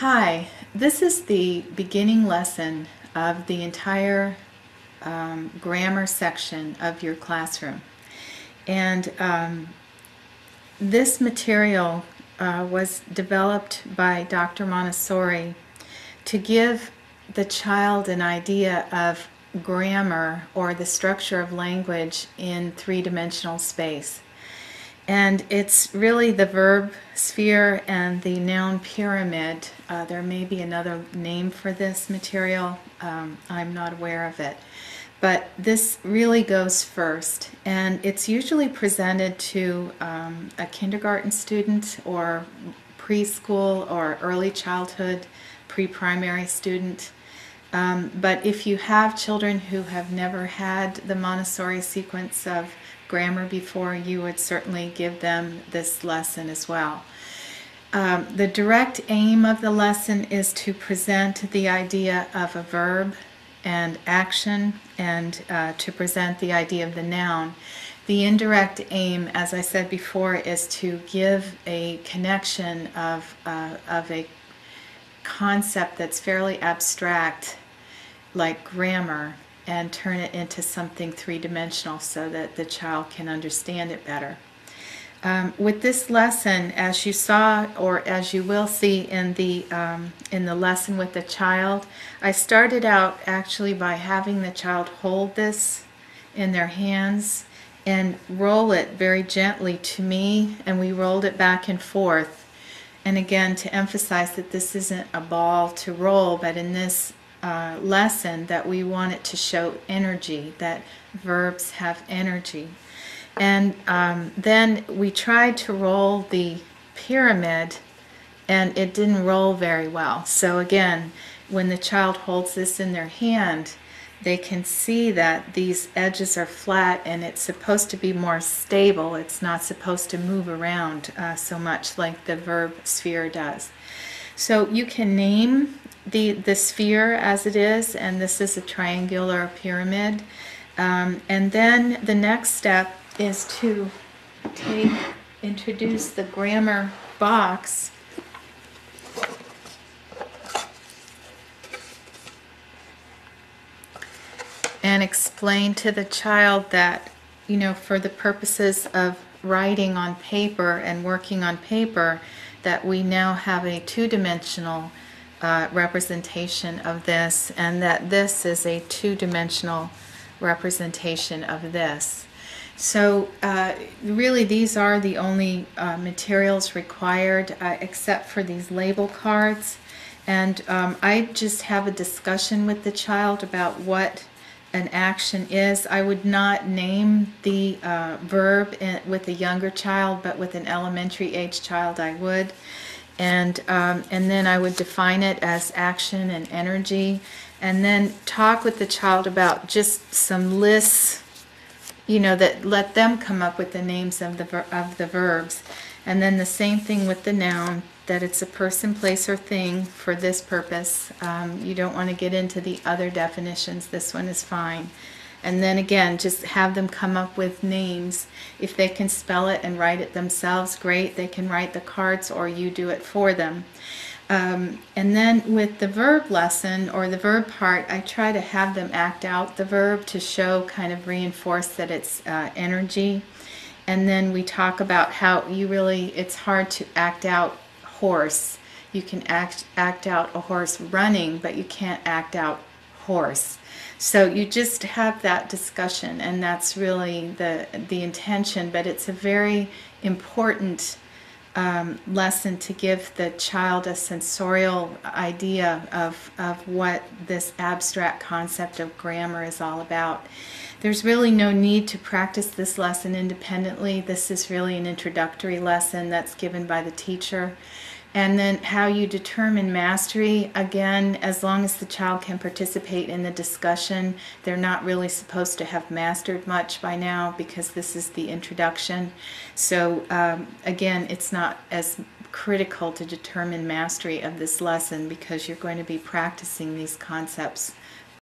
Hi, this is the beginning lesson of the entire grammar section of your classroom. And this material was developed by Dr. Montessori to give the child an idea of grammar or the structure of language in three-dimensional space. And it's really the verb sphere and the noun pyramid. There may be another name for this material. I'm not aware of it. But this really goes first. And it's usually presented to a kindergarten student or preschool or early childhood, pre-primary student. But if you have children who have never had the Montessori sequence of grammar before, you would certainly give them this lesson as well. The direct aim of the lesson is to present the idea of a verb and action, and to present the idea of the noun. The indirect aim, as I said before, is to give a connection of a concept that's fairly abstract, like grammar, and turn it into something three-dimensional so that the child can understand it better. With this lesson, as you saw, or as you will see in the lesson with the child, I started out actually by having the child hold this in their hands and roll it very gently to me, and we rolled it back and forth. And again, to emphasize that this isn't a ball to roll, but in this lesson that we want it to show energy, that verbs have energy. And then we tried to roll the pyramid, and it didn't roll very well. So again, when the child holds this in their hand, they can see that these edges are flat and it's supposed to be more stable. It's not supposed to move around so much like the verb sphere does. So you can name the sphere as it is, and this is a triangular pyramid. And then the next step is to introduce the grammar box and explain to the child that, you know, for the purposes of writing on paper and working on paper, that we now have a two-dimensional representation of this, and that this is a two-dimensional representation of this. So really these are the only materials required except for these label cards. And I just have a discussion with the child about what an action is. I would not name the verb with a younger child, but with an elementary age child I would. And then I would define it as action and energy, and then talk with the child about just some lists, you know, that let them come up with the names of the verbs. And then the same thing with the noun, that it's a person, place, or thing for this purpose. You don't want to get into the other definitions. This one is fine. And then again, just have them come up with names. If they can spell it and write it themselves, great. They can write the cards or you do it for them. And then with the verb lesson, or the verb part, I try to have them act out the verb to show, kind of reinforce that it's energy. And then we talk about how it's hard to act out horse. You can act out a horse running, but you can't act out horse. So you just have that discussion, and that's really the intention. But it's a very important lesson to give the child a sensorial idea of what this abstract concept of grammar is all about. There's really no need to practice this lesson independently. This is really an introductory lesson that's given by the teacher. And then how you determine mastery, again, as long as the child can participate in the discussion. They're not really supposed to have mastered much by now because this is the introduction. So again, it's not as critical to determine mastery of this lesson because you're going to be practicing these concepts